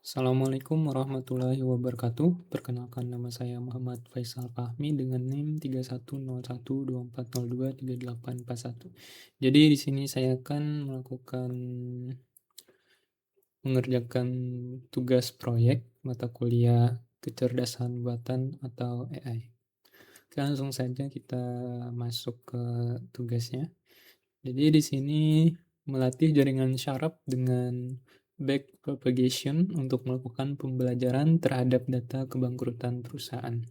Assalamualaikum warahmatullahi wabarakatuh. Perkenalkan, nama saya Muhammad Faisal Fahmi dengan NIM 310124023841. Jadi di sini saya akan mengerjakan tugas proyek mata kuliah kecerdasan buatan atau AI. Oke, langsung saja kita masuk ke tugasnya. Jadi di sini melatih jaringan syaraf dengan backpropagation untuk melakukan pembelajaran terhadap data kebangkrutan perusahaan.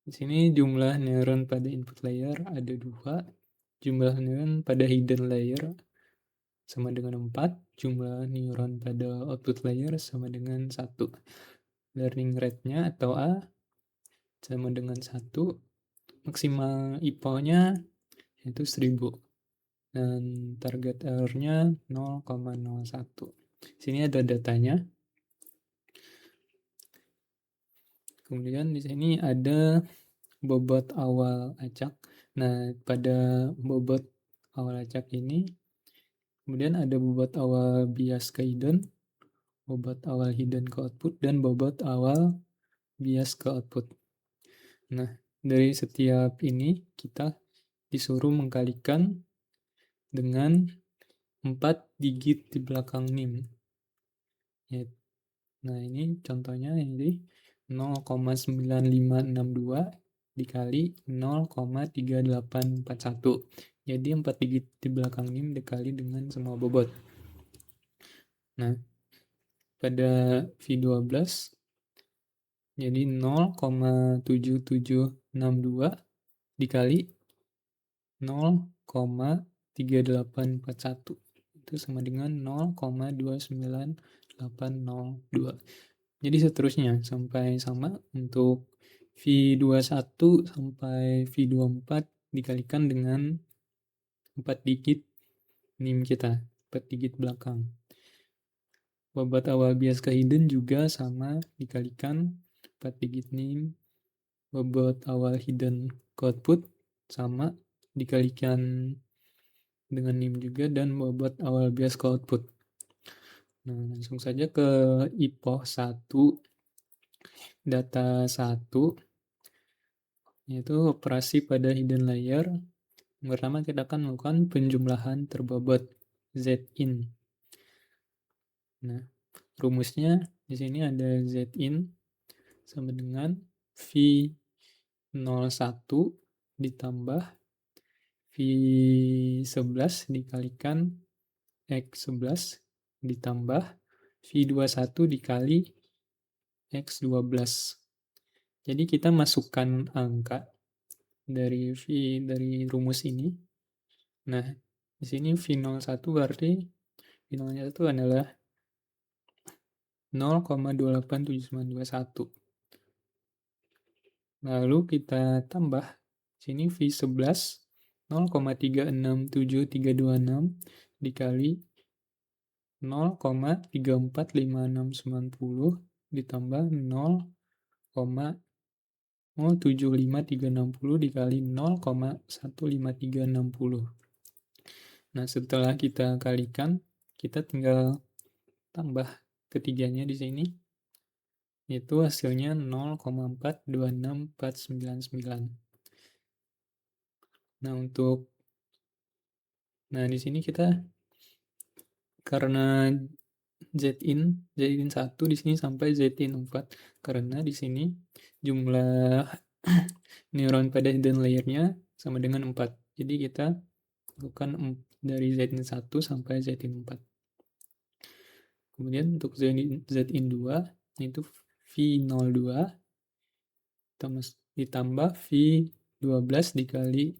Di sini jumlah neuron pada input layer ada 2, jumlah neuron pada hidden layer sama dengan 4, jumlah neuron pada output layer sama dengan 1. Learning rate-nya atau A sama dengan 1, maksimal IPO-nya yaitu 1000. Dan target error-nya 0,01. Sini ada datanya. Kemudian di sini ada bobot awal acak. Nah, pada bobot awal acak ini kemudian ada bobot awal bias ke hidden, bobot awal hidden ke output, dan bobot awal bias ke output. Nah, dari setiap ini kita disuruh mengkalikan dengan 4 digit di belakang NIM. Nah, ini contohnya jadi 0,9562 dikali 0,3841. Jadi 4 digit di belakang NIM dikali dengan semua bobot. Nah, pada V12 jadi 0,7762 dikali 0,3841. Itu sama dengan 0,29802. Jadi seterusnya sampai sama untuk V21 sampai V24 dikalikan dengan 4 digit NIM kita, 4 digit belakang. Bobot awal bias ke hidden juga sama, dikalikan 4 digit NIM. Bobot awal hidden ke output sama, dikalikan dengan NIM juga, dan bobot awal bias ke output. Nah, langsung saja ke IPO 1, data 1, yaitu operasi pada hidden layer. Pertama kita akan melakukan penjumlahan terbobot Zin. Nah, rumusnya di sini ada Zin sama dengan V01 ditambah V11 dikalikan X11 ditambah V21 dikali X12. Jadi kita masukkan angka dari rumus ini. Nah, di sini V01 berarti V01 adalah 0,287921. Lalu kita tambah sini V11 0,367326 dikali 0,345690 ditambah 0,075360 dikali 0,15360. Nah, setelah kita kalikan, kita tinggal tambah ketiganya di sini, itu hasilnya 0,426499. Nah, di sini kita karena Zin 1 di sini sampai Zin 4, karena di sini jumlah neuron pada hidden layer-nya sama dengan 4. Jadi kita lakukan dari Zin 1 sampai Zin 4. Kemudian untuk Zin 2 itu V02 ditambah V12 dikali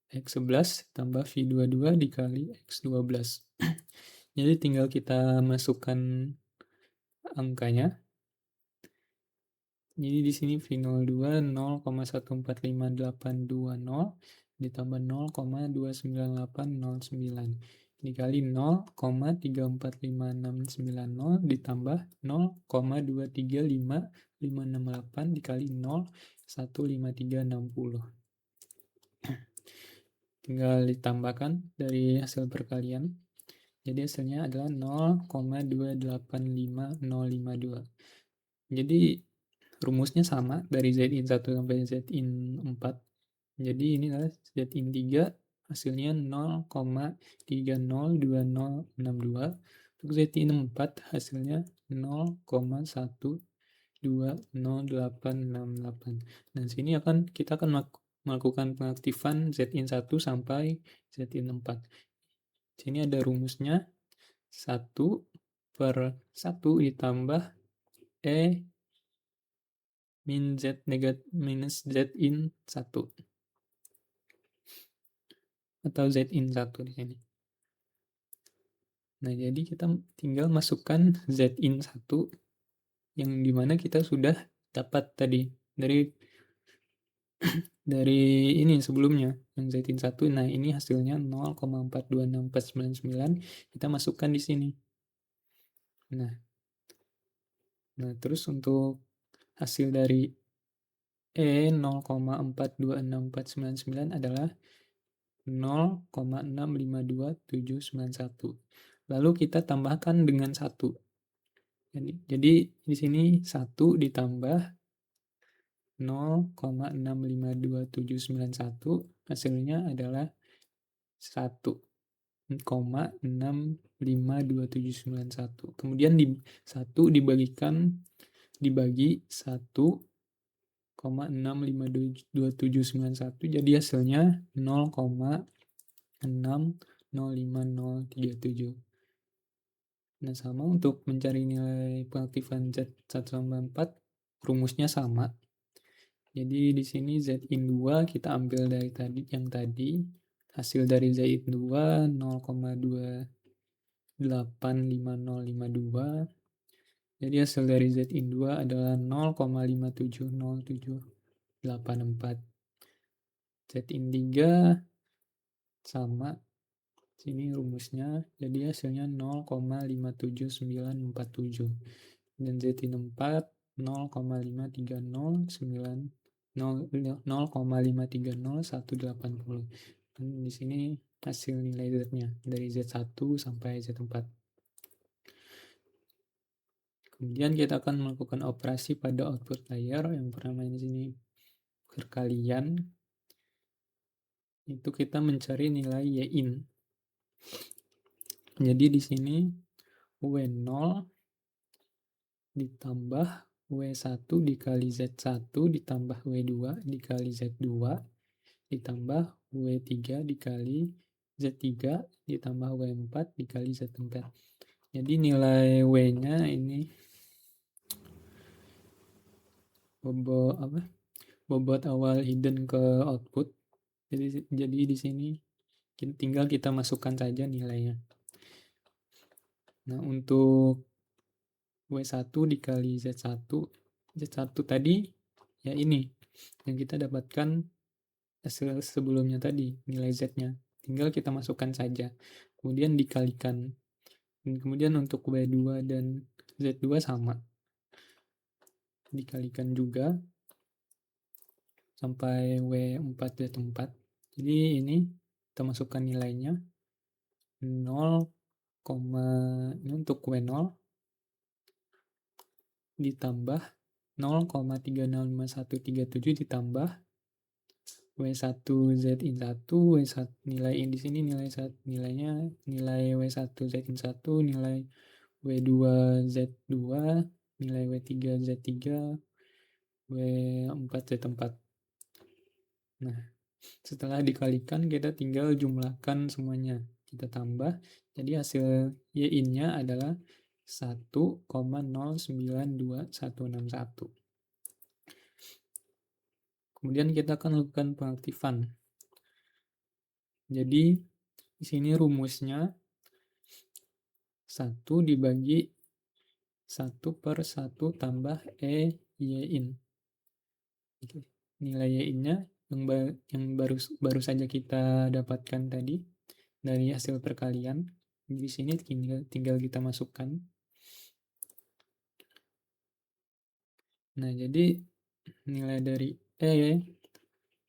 X11 tambah V22 dikali X12. Jadi tinggal kita masukkan angkanya. Jadi di sini V02 0,145820 ditambah 0,298009 dikali 0,345690 ditambah 0,235568 dikali 0,15360. Tinggal ditambahkan dari hasil perkalian. Jadi hasilnya adalah 0,285052. Jadi rumusnya sama dari Zin 1 sampai Zin 4. Jadi ini adalah Zin 3 hasilnya 0,302062. Untuk Zin 4 hasilnya 0,120868. Dan sini kita akan melakukan pengaktifan Zin 1 sampai Zin 4. Sini ada rumusnya 1/1 ditambah E min Z minus Zin 1 atau Zin 1 di sini. Nah, jadi kita tinggal masukkan Zin 1 yang dimana kita sudah dapat tadi dari ini sebelumnya yang Zin 1. Nah, ini hasilnya 0,426499, kita masukkan di sini. Nah, terus untuk hasil dari E 0,426499 adalah 0,652791. Lalu kita tambahkan dengan 1. Jadi di sini 1 ditambah 0,652791 hasilnya adalah 1,652791. Kemudian 1 dibagi 1,652791, jadi hasilnya 0,605037. Nah, sama untuk mencari nilai pengaktifan Z1 sampai 4, rumusnya sama. Jadi di sini Zin 2 kita ambil dari yang tadi, hasil dari Zin 2 0,285052. Jadi hasil dari Zin 2 adalah 0,570784. Zin 3 sama, sini rumusnya, jadi hasilnya 0,57947. Dan Zin 4 0,53018. Dan di sini hasil nilai Z-nya dari Z1 sampai Z4. Kemudian kita akan melakukan operasi pada output layer. Yang pertama di sini perkalian. Itu kita mencari nilai Y-in. Jadi di sini W0 ditambah W1 dikali Z1 ditambah W2 dikali Z2 ditambah W3 dikali Z3 ditambah W4 dikali Z4. Jadi nilai W-nya ini bobot awal hidden ke output. Jadi di sini tinggal kita masukkan saja nilainya. Nah, untuk W1 dikali Z1 tadi ya ini yang kita dapatkan hasil sebelumnya tadi, nilai Z-nya. Tinggal kita masukkan saja. Kemudian dikalikan. Dan kemudian untuk W2 dan Z2 sama. Dikalikan juga sampai W4 Z4. Jadi ini kita masukkan nilainya 0, ini untuk W0 ditambah 0,305137 ditambah W1 Zin 1, W1 nilai di sini nilainya nilai W1 Zin 1, nilai W2 Z2, nilai W3 Z3, W4 Z4. Nah, setelah dikalikan kita tinggal jumlahkan semuanya. Kita tambah. Jadi hasil Y-in-nya adalah 1,092161. Kemudian kita akan lakukan pengaktifan. Jadi di sini rumusnya 1 dibagi 1/1 tambah Y-in. Nilai Y-in-nya yang baru saja kita dapatkan tadi dari hasil perkalian. Di sini tinggal kita masukkan. Nah, jadi nilai dari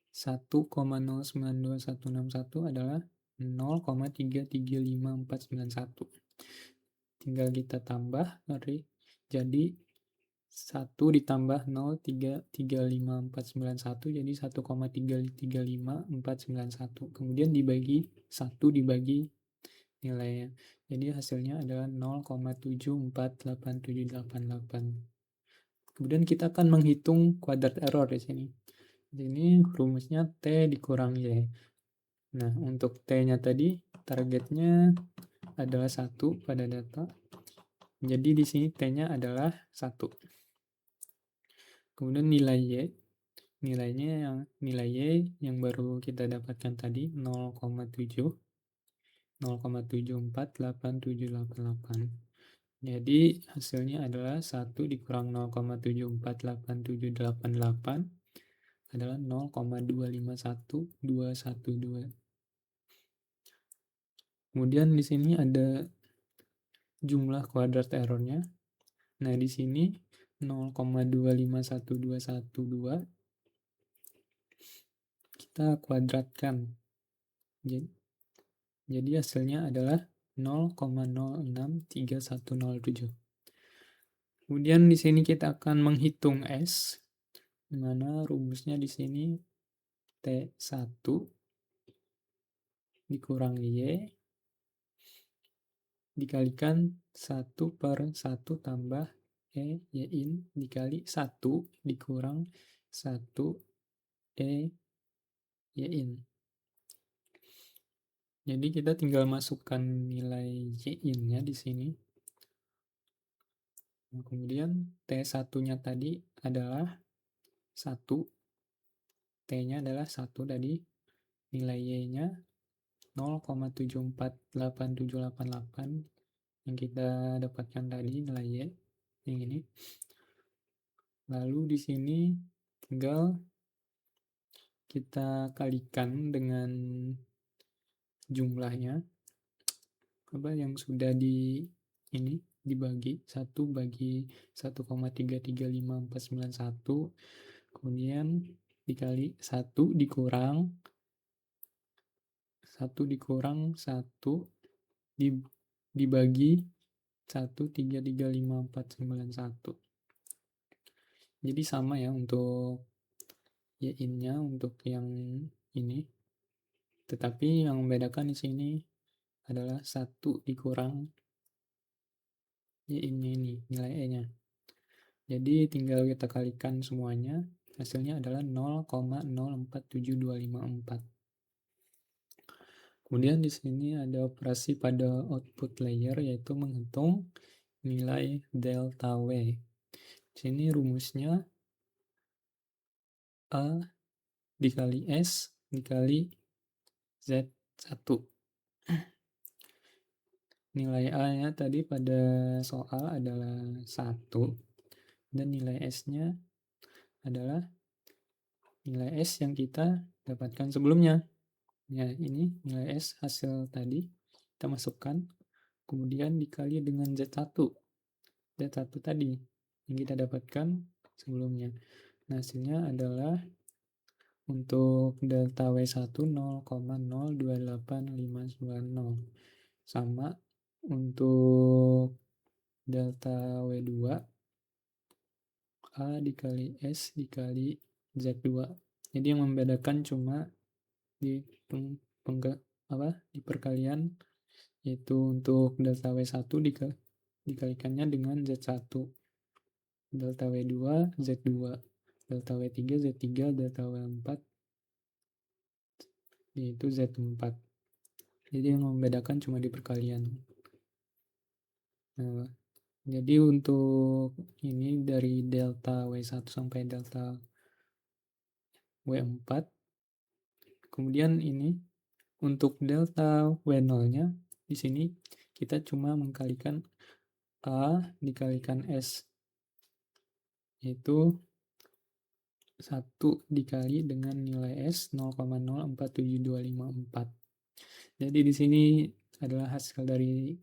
1,092161 adalah 0,335491. Tinggal kita tambah, jadi 1 ditambah 0,335491 jadi 1,335491. Kemudian dibagi 1 dibagi nilainya. Jadi hasilnya adalah 0,748788. Kemudian kita akan menghitung kuadrat error di sini. Ini rumusnya T dikurang Y. Nah, untuk T-nya tadi targetnya adalah 1 pada data. Jadi di sini T-nya adalah 1. Kemudian nilai Y, nilai Y yang baru kita dapatkan tadi 0,748788. Jadi hasilnya adalah 1 dikurang 0,748788 adalah 0,251212. Kemudian di sini ada jumlah kuadrat errornya. Nah, di sini 0,251212 kita kuadratkan. Jadi hasilnya adalah 0,063107. Kemudian di sini kita akan menghitung S, di mana rumusnya di sini T1 dikurang Y dikalikan 1 per 1 tambah Y-in dikali 1 dikurang 1 Y-in. Jadi kita tinggal masukkan nilai Y-in-nya di sini. Nah, kemudian T1-nya tadi adalah 1. T-nya adalah 1 tadi. Nilai Y-nya 0,748788 yang kita dapatkan tadi nilai Y yang ini. Lalu di sini tinggal kita kalikan dengan jumlahnya apa yang sudah ini dibagi 1 bagi 1,335491 kemudian dikali 1 dikurang 1 dibagi 1,335491. Jadi sama ya untuk Y-in-nya untuk yang ini. Tetapi yang membedakan di sini adalah 1 dikurang Y-in-nya ini, nilai E-nya. Jadi tinggal kita kalikan semuanya, hasilnya adalah 0,047254. Kemudian di sini ada operasi pada output layer yaitu menghitung nilai delta W. Di sini rumusnya A dikali S dikali Z1. Nilai A-nya tadi pada soal adalah 1 dan nilai S-nya adalah nilai S yang kita dapatkan sebelumnya. Ya, ini nilai S hasil tadi kita masukkan, kemudian dikali dengan Z1. Z1 tadi yang kita dapatkan sebelumnya. Nah, hasilnya adalah untuk delta W1 0,028590 sama untuk delta W2 A dikali S dikali Z2. Jadi yang membedakan cuma di di perkalian yaitu untuk delta W1 dikalikannya dengan Z1. Delta W2 Z2. Delta W3 Z3, delta W4 yaitu Z4. Jadi yang membedakan cuma di perkalian. Nah, jadi untuk ini dari delta W1 sampai delta W4. Kemudian ini untuk delta W0-nya di sini kita cuma mengkalikan A dikalikan S yaitu 1 dikali dengan nilai S 0,047254. Jadi di sini adalah hasil dari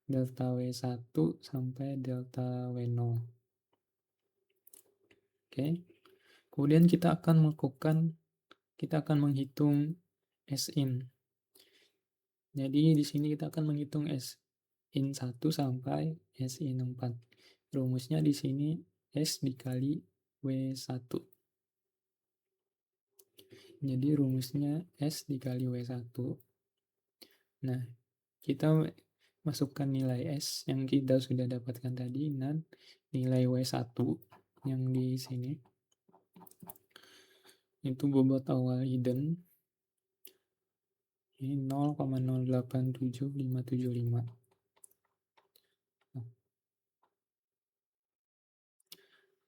delta W1 sampai delta W0. Oke. Kemudian kita akan menghitung S in. Jadi di sini kita akan menghitung S-in 1 sampai S-in 4. Rumusnya di sini S dikali W1. Jadi rumusnya S dikali W1. Nah, kita masukkan nilai S yang kita sudah dapatkan tadi dan nilai W1 yang di sini. Itu bobot awal hidden ini 0,087575.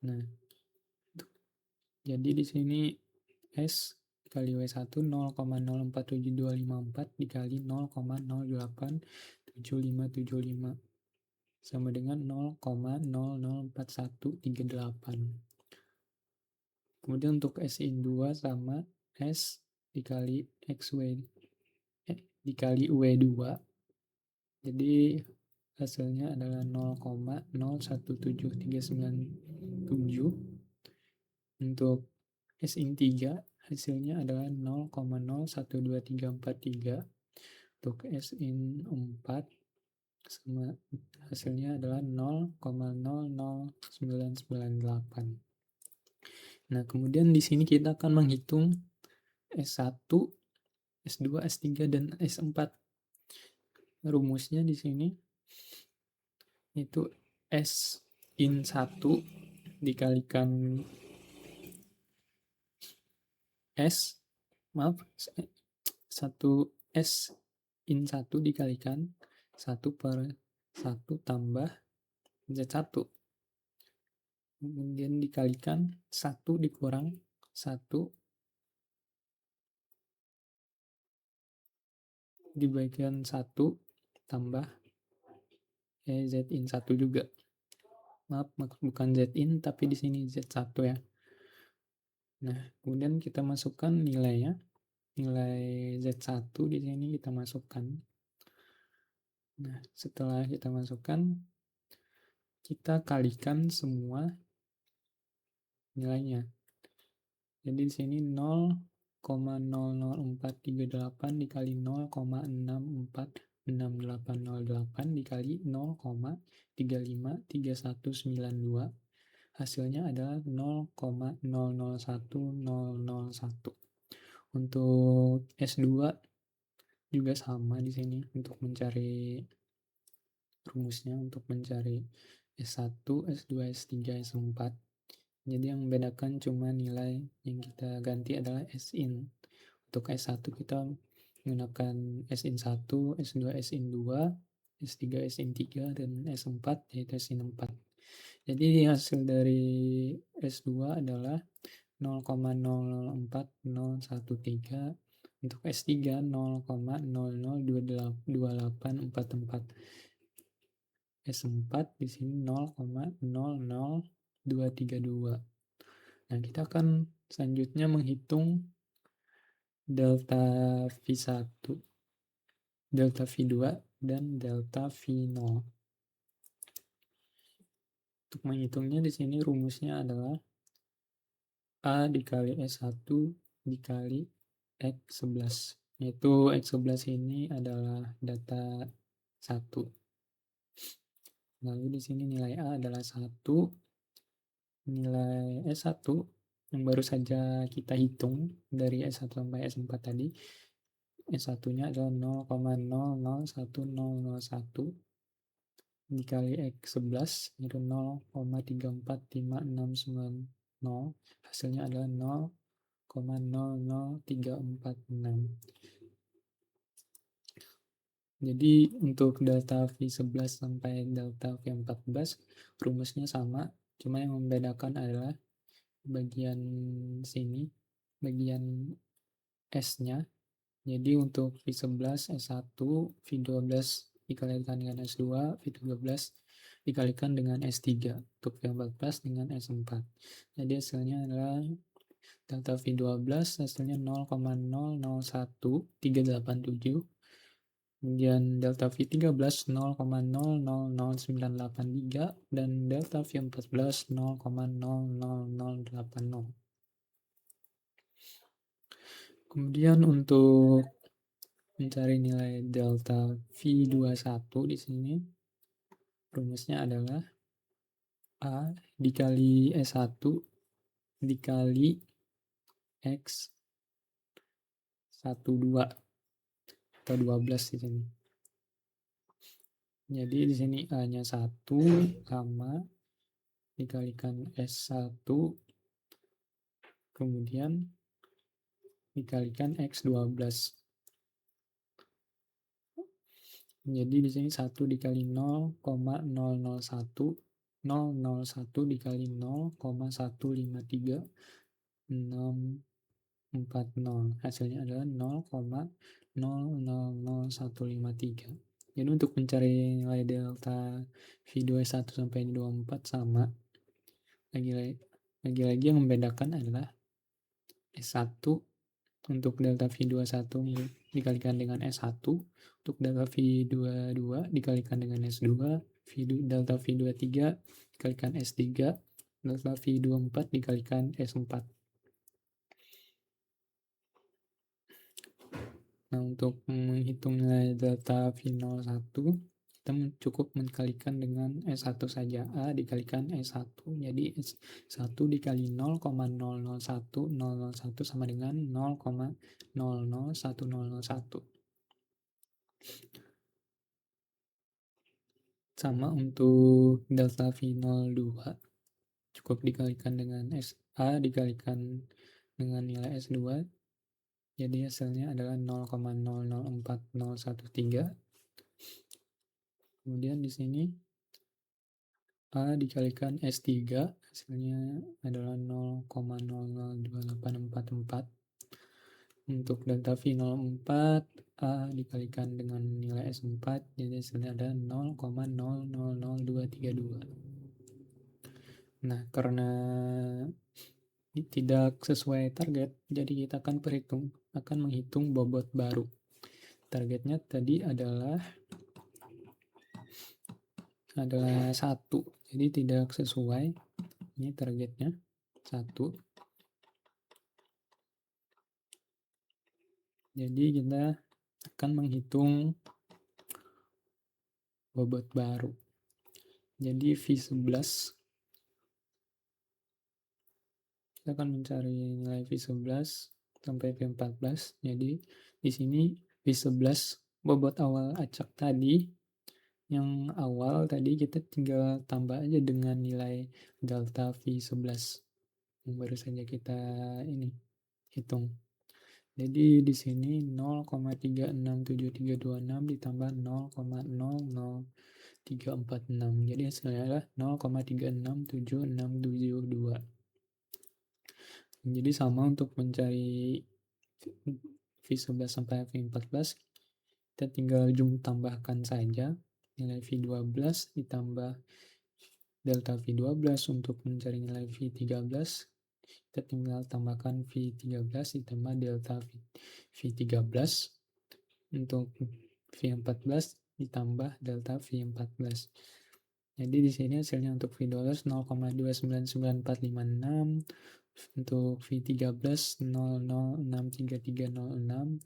Nah, jadi di sini S kali W1 0,047254 dikali 0,087575 sama dengan 0,004138. Kemudian untuk S-in 2 sama S dikali dikali W2. Jadi hasilnya adalah 0,017397. Untuk S-in 3 hasilnya adalah 0,012343. Untuk S-in 4 sama hasilnya adalah 0,00998. Nah, kemudian di sini kita akan menghitung S1, S2, S3 dan S4. Rumusnya di sini itu S-in 1 dikalikan S 1 dikalikan 1/1 tambah Z1. Kemudian dikalikan 1 dikurang 1 dibagikan 1 tambah Z-in 1 juga. Maaf, bukan Z-in tapi di sini Z1 ya. Nah, kemudian kita masukkan nilainya. Nilai Z1 di sini kita masukkan. Nah, setelah kita masukkan, kita kalikan semua nilainya. Jadi di sini 0,00438 dikali 0,646808 dikali 0,353192. Hasilnya adalah 0,001001. Untuk S2 juga sama di sini untuk mencari rumusnya, untuk mencari S1, S2, S3, S4. Jadi yang membedakan cuma nilai yang kita ganti adalah S-in. Untuk S1 kita menggunakan S-in 1, S2, S-in 2, S3, S-in 3, dan S4 yaitu S-in 4. Jadi hasil dari S2 adalah 0,004013, untuk S3 0,002844, S4 di sini 0,00232. Nah, kita akan selanjutnya menghitung delta V1, delta V2, dan delta V0. Untuk menghitungnya di sini rumusnya adalah A dikali S1 dikali X11. Yaitu X11 ini adalah data 1. Lalu di sini nilai A adalah 1. Nilai S1 yang baru saja kita hitung dari S1 sampai S4 tadi. S1-nya adalah 0,001001 dikali X11 itu 0,345690. Hasilnya adalah 0,00346. Jadi untuk delta V11 sampai delta V14 rumusnya sama, cuma yang membedakan adalah bagian sini, bagian S-nya. Jadi untuk V11 S1, V12 dikalikan dengan S2, V13 dikalikan dengan S3, untuk V14 dengan S4. Jadi hasilnya adalah delta V12 hasilnya 0,001387, kemudian delta V13 0,000983, dan delta V14 0,00080. Kemudian untuk mencari nilai delta V21 di sini, rumusnya adalah A dikali S1 dikali X 12 atau 12 di sini. Jadi di sini A-nya 1 sama dikalikan S1 kemudian dikalikan X12. Jadi di sini 1 dikali 0,001 001 dikali 0,153 hasilnya adalah 0,000153. Jadi untuk mencari nilai delta V21 sampai V24 sama, lagi-lagi yang membedakan adalah S1 untuk delta V21 dikalikan dengan S1, untuk delta V22 dikalikan dengan S2, delta V23 dikalikan S3, delta V24 dikalikan S4. Nah, untuk menghitung nilai delta V01, kita cukup menkalikan dengan S1 saja. A dikalikan S1. Jadi S1 dikali 0,001001 sama dengan 0,001001. Sama untuk delta V02, cukup dikalikan dengan SA dikalikan dengan nilai S2. Jadi hasilnya adalah 0,004013. Kemudian di sini A dikalikan S3 hasilnya adalah 0,002844. Untuk delta V04 A dikalikan dengan nilai S4 jadi hasilnya ada 0,000232. Nah, karena tidak sesuai target, jadi kita akan menghitung bobot baru. Targetnya tadi adalah 1, jadi tidak sesuai. Ini targetnya 1. Jadi kita akan menghitung bobot baru. Jadi V11, kita akan mencari nilai V11 sampai V14. Jadi di sini V11 bobot awal acak tadi, yang awal tadi kita tinggal tambah aja dengan nilai delta V11 yang baru saja kita hitung. Jadi di sini 0,367326 ditambah 0,00346. Jadi hasilnya adalah 0,367672. Jadi sama untuk mencari V11 sampai V14, kita tinggal tambahkan saja nilai V12 ditambah delta V12 untuk mencari nilai V13. Kita tinggal tambahkan V13 ditambah delta V13 untuk V14 ditambah delta V14. Jadi di sini hasilnya untuk V12 0,299456, untuk V13 0,06336,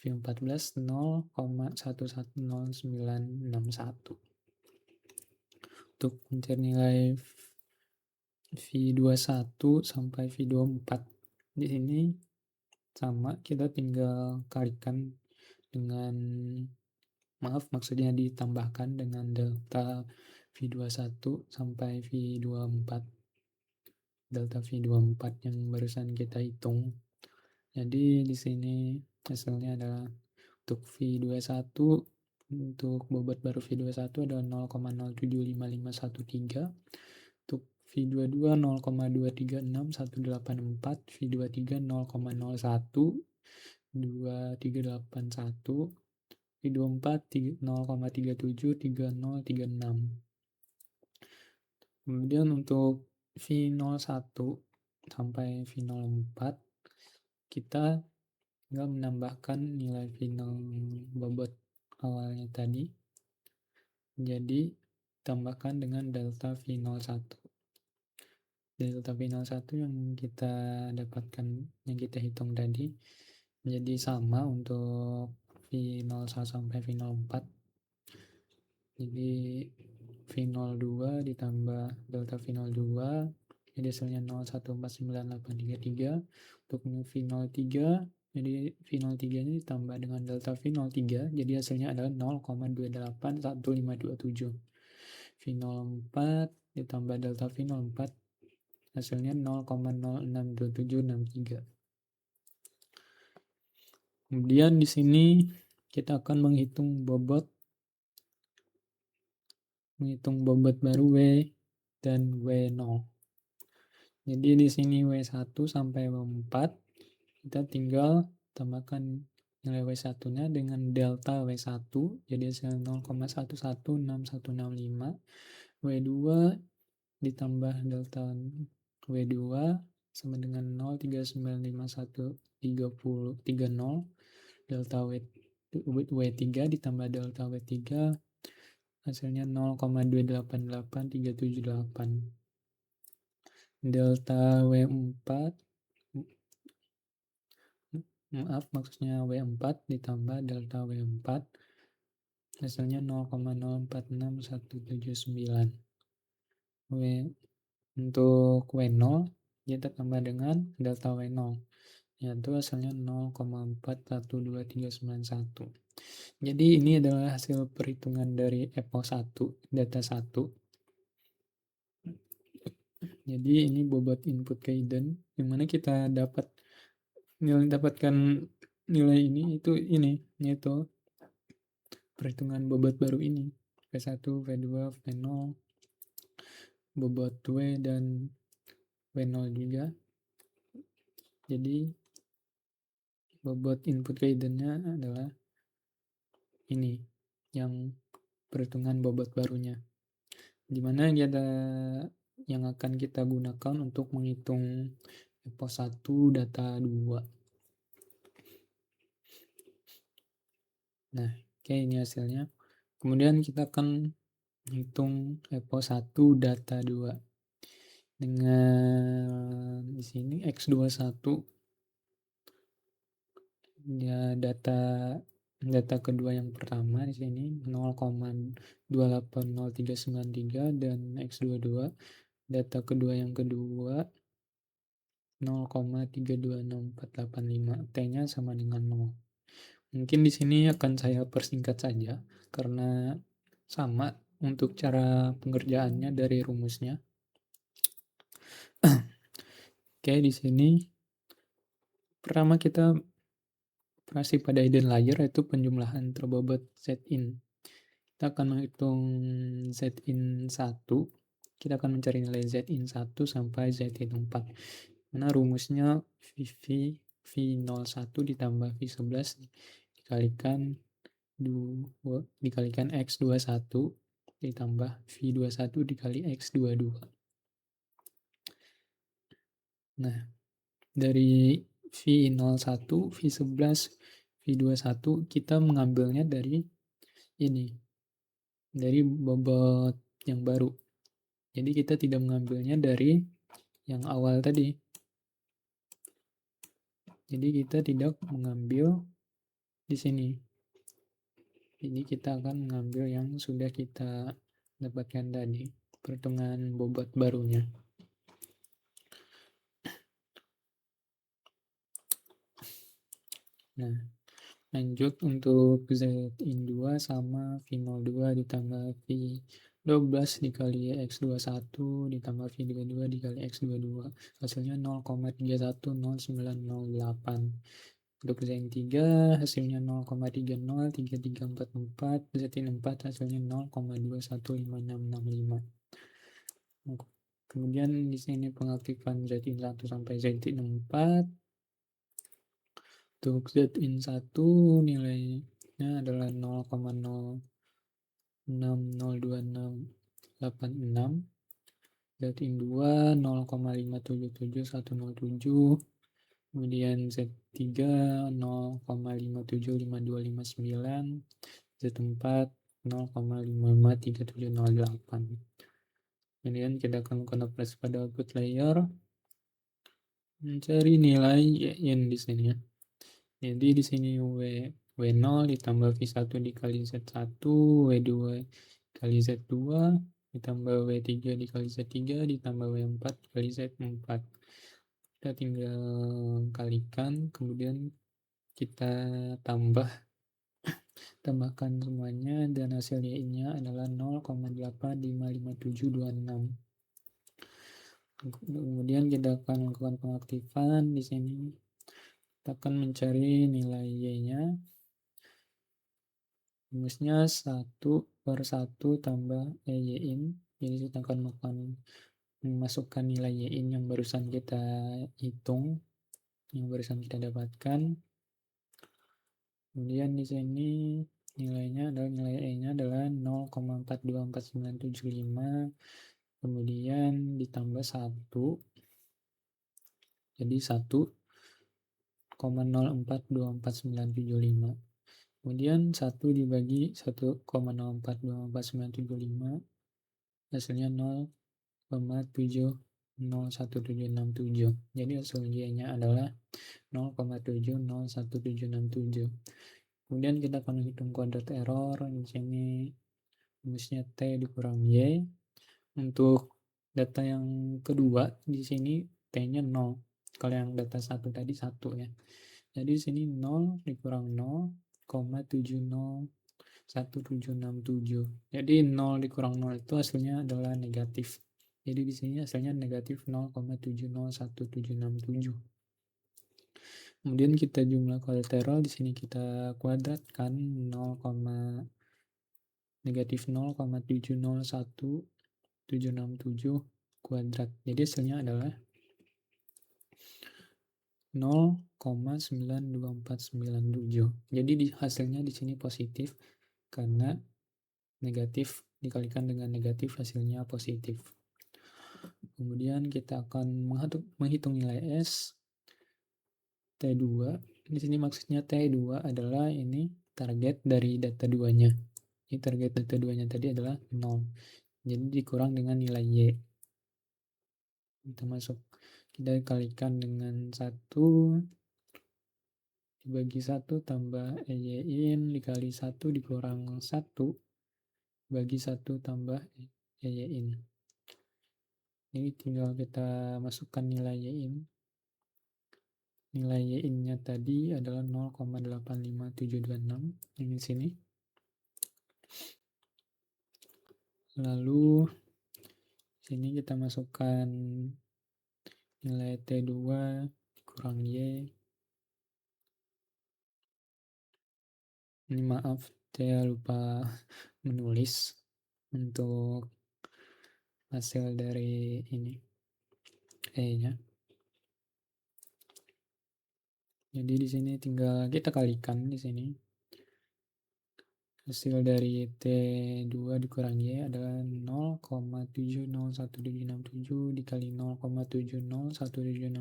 V14 0,110961. Untuk mencari nilai V21 sampai V24, di sini sama, kita tinggal kalikan dengan maksudnya ditambahkan dengan delta V21 sampai V24, delta V24 yang barusan kita hitung. Jadi di sini hasilnya adalah untuk V21, untuk bobot baru V21 adalah 0,0755513, untuk V22 0,236184, V23 0,012381, V24 0,373036. Kemudian untuk V01 sampai V04, kita tinggal menambahkan nilai bobot awalnya tadi. Jadi tambahkan dengan delta V01. Delta V01 yang kita dapatkan, yang kita hitung tadi, menjadi sama untuk V01 sampai V04. Jadi V02 ditambah delta V02, jadi hasilnya 0,149,833. Untuk V03, jadi V03 ini ditambah dengan delta V03, jadi hasilnya adalah 0,281527. V04 ditambah delta V04, hasilnya 0,062763. Kemudian di sini kita akan menghitung bobot baru W dan W0. Jadi di sini W1 sampai W4 kita tinggal tambahkan nilai W1-nya dengan delta W1, jadi hasil 0,116165. W2 ditambah delta W2 sama dengan 0,395130. Delta W3 ditambah delta W3 hasilnya 0,288378. Delta W4 maksudnya W4 ditambah delta W4 hasilnya 0,046179. Untuk W0 kita tambah dengan delta W0, yaitu hasilnya 0,412391. Jadi ini adalah hasil perhitungan dari EPO 1, data 1. Jadi ini bobot input ke hidden, yang mana kita dapatkan nilai ini, yaitu perhitungan bobot baru ini, V1, V2, V0, bobot W dan W0 juga. Jadi bobot input ke hidden-nya adalah ini, yang perhitungan bobot barunya, dimana yang akan kita gunakan untuk menghitung EPO 1 data 2. Nah, oke, ini hasilnya. Kemudian kita akan hitung EPO 1 data 2 dengan di sini X21 ya, data kedua yang pertama di sini 0,280393 dan X22 data kedua yang kedua 0,326485, T-nya sama dengan 0. Mungkin di sini akan saya persingkat saja karena sama untuk cara pengerjaannya dari rumusnya. Oke, di sini pertama kita operasi pada hidden layer, yaitu penjumlahan terbobot Zin. Kita akan menghitung Zin 1. Kita akan mencari nilai Zin 1 sampai Zin 4. Mana rumusnya V01 ditambah V11 dikalikan X21 ditambah V21 dikali X22. Nah, dari V01, V11, V21 kita mengambilnya dari ini, dari bobot yang baru. Jadi kita tidak mengambilnya dari yang awal tadi. Jadi kita tidak mengambil di sini. Jadi kita akan mengambil yang sudah kita dapatkan tadi, perhitungan bobot barunya. Nah, lanjut untuk Zin 2 sama V02 ditambah V12 dikali X21 ditambah V22 dikali X22, hasilnya 0,310908. Untuk Zin 3 hasilnya 0,303344, Zin 4 hasilnya 0,215665. Kemudian di sini pengaktifan Zin 1 sampai Zin 4. Untuk Zin 1 nilainya adalah 0,060266, Zin 2 0,577107, kemudian Z3 0,575259, Z4 0,553708. Kemudian kita akan melakukan operasi pada output layer, mencari nilai Yin di sini ya. Jadi di sini W W0 ditambah V1 dikali Z1, W2 dikali Z2, ditambah W3 dikali Z3, ditambah W4 dikali Z4. Kita tinggal kalikan, kemudian kita tambahkan semuanya, dan hasil Y-nya adalah 0,8555726. Kemudian kita akan melakukan pengaktifan. Di sini kita akan mencari nilai Y-nya. Rumusnya 1/1 tambah Y-in. Jadi kita akan memasukkan nilai Y-in yang barusan kita hitung, yang barusan kita dapatkan. Kemudian di sini nilai Y-nya adalah 0,424975. Kemudian ditambah 1. Jadi 1,042495. Kemudian 1 dibagi 1,042495, hasilnya 0,701767. Jadi hasil Y-nya adalah 0,701767. Kemudian kita akan menghitung kuadrat error. Di sini rumusnya T dikurang Y. Untuk data yang kedua di sini T-nya 0. Kalau yang data 1 tadi 1 ya. Jadi di sini 0 dikurang 0,701767. Jadi 0 dikurang 0 itu hasilnya adalah negatif. Jadi di sini hasilnya negatif 0,701767. Kemudian kita jumlah kolateral, di sini kita kuadratkan negatif 0,701767 kuadrat. Jadi hasilnya adalah 0,92497. Jadi hasilnya di sini positif karena negatif dikalikan dengan negatif hasilnya positif. Kemudian kita akan menghitung nilai S T2. Di sini maksudnya T2 adalah ini target dari data 2-nya. Ini target data 2-nya tadi adalah 0. Jadi dikurang dengan nilai Y. Kita kalikan dengan 1 dibagi 1 tambah Y-in dikali 1 dikurang 1 bagi 1 tambah Y-in. Ini tinggal kita masukkan nilai Y-in. Nilai Y-in-nya tadi adalah 0,85726 yang di sini. Lalu sini kita masukkan nilai T2 kurang Y. Ini maaf, saya lupa menulis untuk hasil dari ini E-nya. Jadi di sini tinggal kita kalikan di sini. Hasil dari T2 dikurang Y adalah 0,701767 dikali 0,701767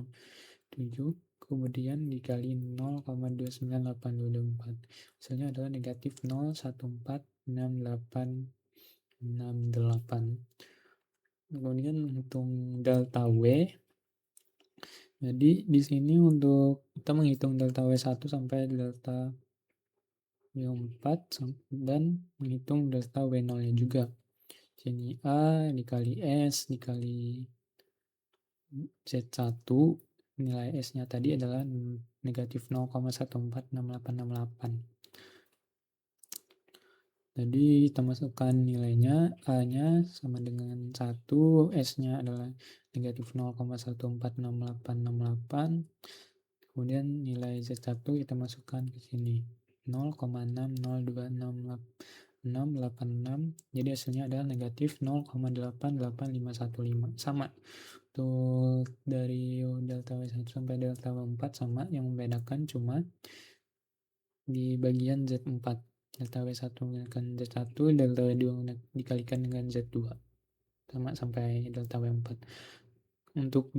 kemudian dikali 0,29824. Hasilnya adalah negatif 0,146868. Kemudian menghitung delta W. Jadi di sini untuk kita menghitung delta W1 sampai delta W4 dan menghitung delta W0-nya juga. Sini A dikali S dikali Z1, nilai S-nya tadi adalah negatif 0,146868. Jadi kita masukkan nilainya, A-nya sama dengan 1, S-nya adalah negatif 0,146868. Kemudian nilai Z1 kita masukkan ke sini 0,602686. Jadi hasilnya adalah negatif 0,885515. Sama untuk dari delta W1 sampai delta W4 sama, yang membedakan cuma di bagian Z4. Delta W1 menggunakan Z1, delta W2 dikalikan dengan Z2. Sama sampai delta W4. Untuk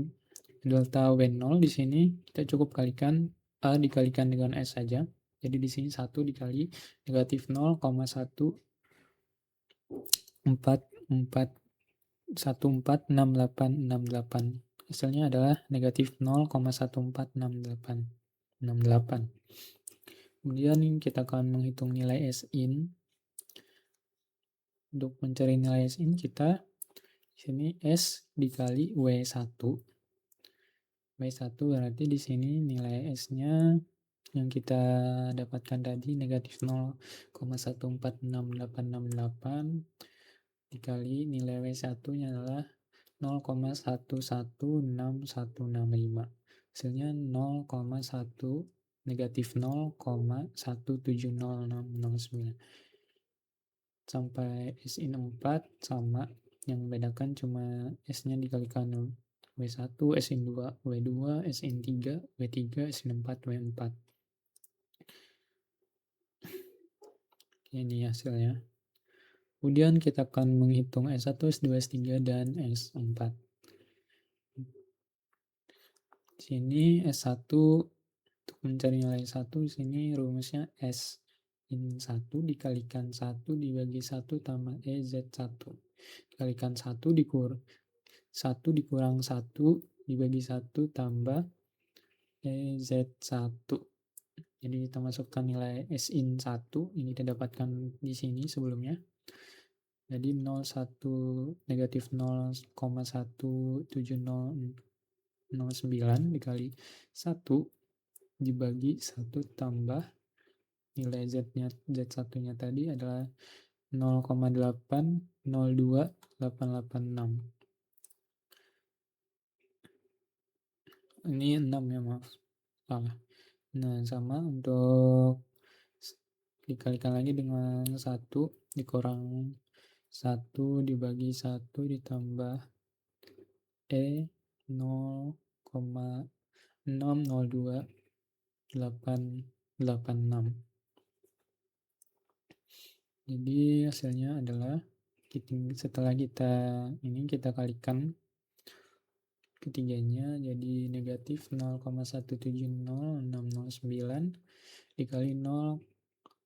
delta W0 di sini kita cukup kalikan A dikalikan dengan S saja. Jadi di sini 1 dikali negatif 0,146868. Hasilnya adalah negatif 0,146868. Kemudian kita akan menghitung nilai S-in. Untuk mencari nilai S-in kita sini S dikali W1. W1 berarti di sini nilai S-nya yang kita dapatkan tadi negatif 0,14688 dikali nilai W1-nya adalah 0,116165. Hasilnya 0,1 negatif 0,1700609. Sampai S-in 4 sama, yang membedakan cuma S-nya dikalikan W1, S-in 2, W2, S-in 3, W3, S-in 4, W4. Ini hasilnya. Kemudian kita akan menghitung S1, S2, S3, dan S4. Di sini S1 untuk mencari nilai 1 di sini rumusnya S in 1 dikalikan 1 dibagi 1 tambah EZ1. Dikalikan 1 dikurang 1 dibagi 1 tambah EZ1. Jadi kita masukkan nilai S in 1 ini kita dapatkan di sini sebelumnya. Jadi 01 negatif 0,17009 dikali 1 dibagi 1 tambah nilai Z1-nya tadi adalah 0,802886. Ini 6 ya, maaf. Salah. Nah, sama untuk dikalikan lagi dengan 1 dikurang 1 dibagi 1 ditambah E 0,602886. Jadi hasilnya adalah setelah kita kalikan ketiganya jadi negatif 0,170609 dikali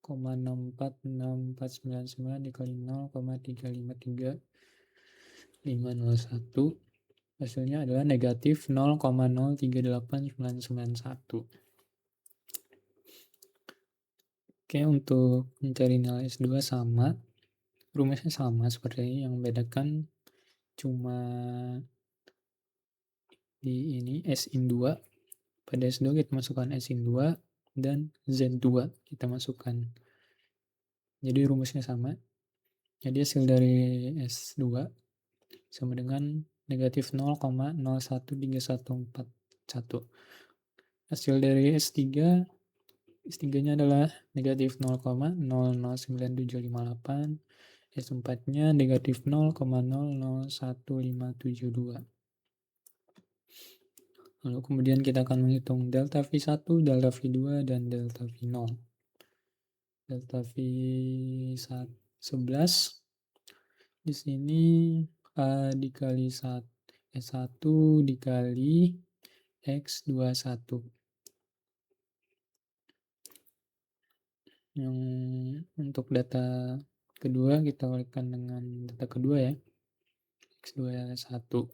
0,646499 dikali 0,353501. Hasilnya adalah negatif 0,038991. Oke, untuk mencari nilai S2 sama, rumusnya sama seperti ini, yang membedakan cuma di ini S in 2. Pada S2 kita masukkan S in 2 dan Z2 kita masukkan. Jadi rumusnya sama. Jadi hasil dari S2 sama dengan negatif 0,013141. Hasil dari S3 S3-nya adalah negatif 0,009758, S4-nya negatif 0,001572. Lalu kemudian kita akan menghitung delta V1, delta V2, dan delta V0. Delta V11 di sini A dikali 1 S1 dikali X21. Yang untuk data kedua kita kalikan dengan data kedua ya, X21.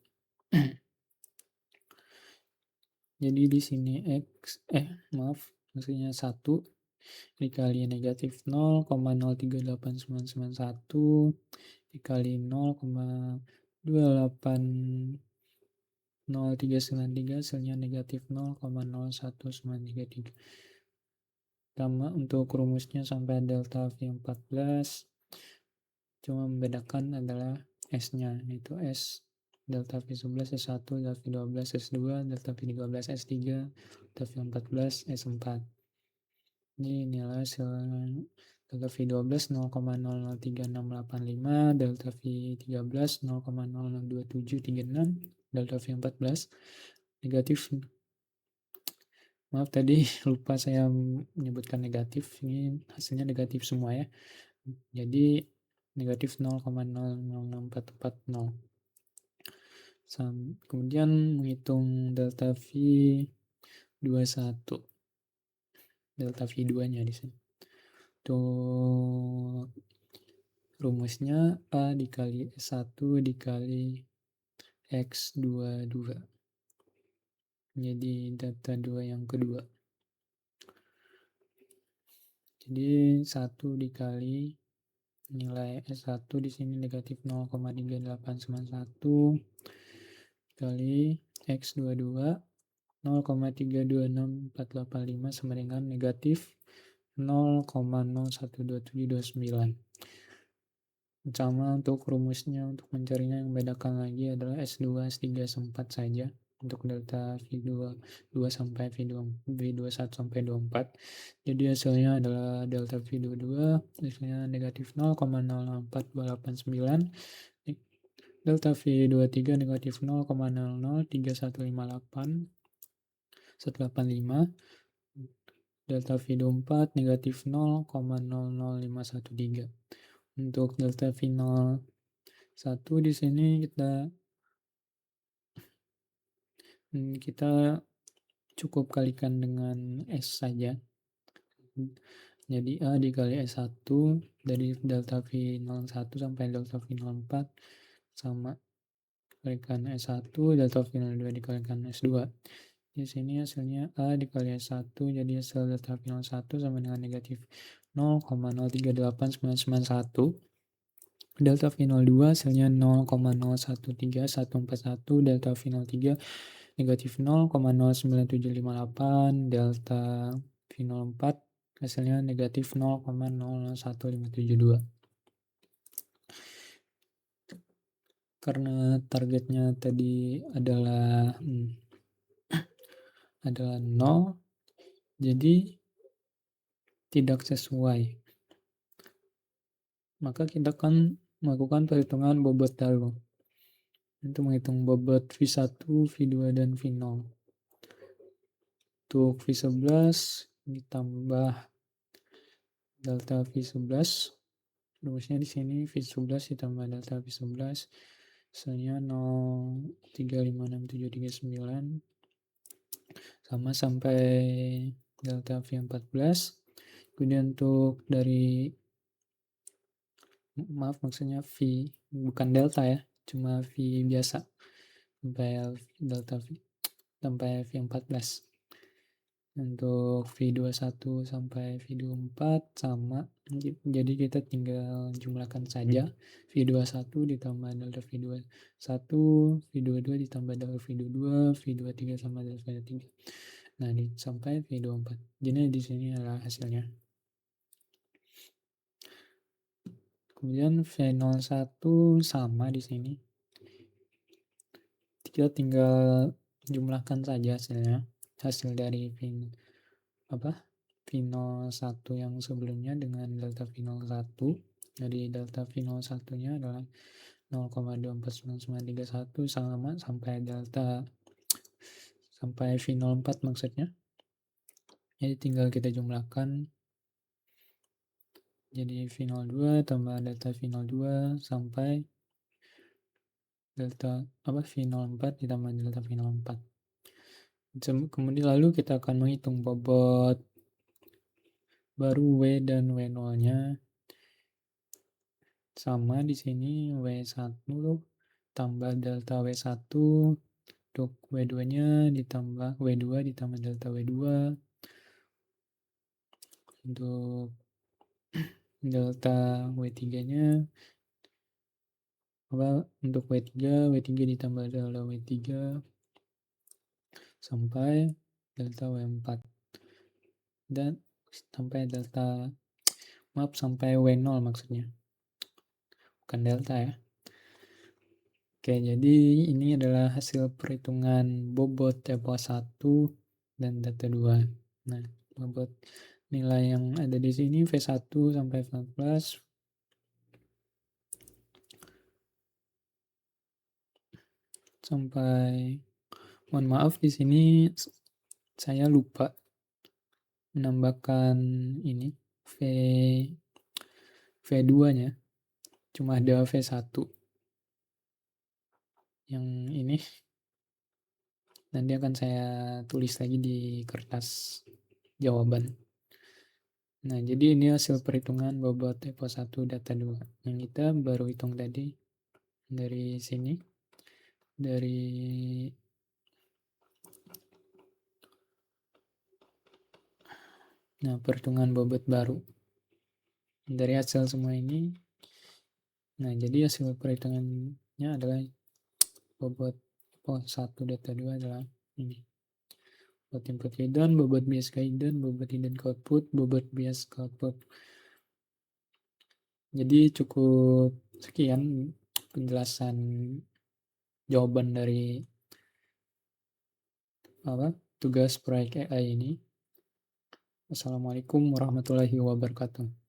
Jadi di sini maksudnya 1 dikali negatif 0,038991 dikali 0,280393 hasilnya negatif 0,01933. Sama untuk rumusnya sampai delta V14 cuma membedakan adalah S-nya, yaitu S delta V11 S1, delta V12 S2, delta V13 S3, delta V14 S4. Ini nilai hasil delta V12 0,003685, delta V13 0,002736, delta V14 negatif. Maaf tadi lupa saya menyebutkan negatif, ini hasilnya negatif semua ya. Jadi negatif 0,006440. Kemudian menghitung delta V21. Delta V2-nya di sini. Untuk rumusnya A dikali S1 dikali X22. Jadi data 2 yang kedua. Jadi 1 dikali nilai S1 di sini negatif 0,3891 kali X22 0,326485 sama dengan negatif 0,012729. Sama untuk rumusnya, untuk mencarinya yang membedakan lagi adalah S2, S3, S4 saja untuk delta V2 sampai V21 sampai 24. Jadi hasilnya adalah delta V22 hasilnya negatif 0,004289, delta V23 negatif 0,003158 delta V24 negatif 0,00513. Untuk delta final 1 di sini kita cukup kalikan dengan S saja. Jadi A dikali S1 dari delta V01 sampai delta V04 sama kalikan S1 delta V02 dikalikan S2. Di sini hasilnya A dikali S1 jadi hasil delta V01 sama dengan negatif 0,038991. Delta V02 hasilnya 0,013141, delta V03 negatif 0,09758, delta V04 hasilnya negatif 0,01572. Karena targetnya tadi adalah 0, jadi tidak sesuai. Maka kita akan melakukan perhitungan bobot dulu. Untuk menghitung bobot V1, V2, dan V0. Untuk V11 ditambah delta V11. Rumusnya di sini V11 ditambah delta V11. Misalnya 0,35639 sama sampai delta V14. Kemudian untuk dari maksudnya V bukan delta ya, cuma V biasa sampai delta V sampai V14. Untuk V21 sampai V24 sama, jadi kita tinggal jumlahkan saja V21 ditambah delta V21, V22 ditambah delta V22, V23 sama delta V23. Nah, sampai V24. Jadi di sini adalah hasilnya. Kemudian V01 sama di sini. Kita tinggal jumlahkan saja hasilnya. Hasil dari V01 yang sebelumnya dengan delta V01. Jadi delta V01-nya adalah 0,249931 sama sampai V04 maksudnya. Jadi tinggal kita jumlahkan. Jadi V02 tambah delta V02 sampai V04 ditambah delta V04. Kemudian lalu kita akan menghitung bobot baru W dan W0-nya. Sama di sini W1 tambah delta W1, untuk W2-nya ditambah W2 ditambah delta W2. Untuk delta W3-nya untuk W3 ditambah delta W3 sampai delta W4 dan sampai W0 maksudnya, bukan delta ya. Oke, jadi ini adalah hasil perhitungan bobot EPO1 dan data 2. Nah, bobot nilai yang ada di sini V1 sampai V14 sampai, mohon maaf di sini saya lupa menambahkan ini V2-nya, cuma ada V1 yang ini nanti akan saya tulis lagi di kertas jawaban. Nah, jadi ini hasil perhitungan bobot EPO1 data 2 yang kita baru hitung tadi dari sini, dari perhitungan bobot baru. Dari hasil semua ini, nah jadi hasil perhitungannya adalah bobot satu data 2 adalah ini. Bobot input hidden, bobot bias ke hidden, bobot hidden ke output, bobot bias ke output. Jadi cukup sekian penjelasan jawaban dari tugas proyek AI ini. Assalamualaikum warahmatullahi wabarakatuh.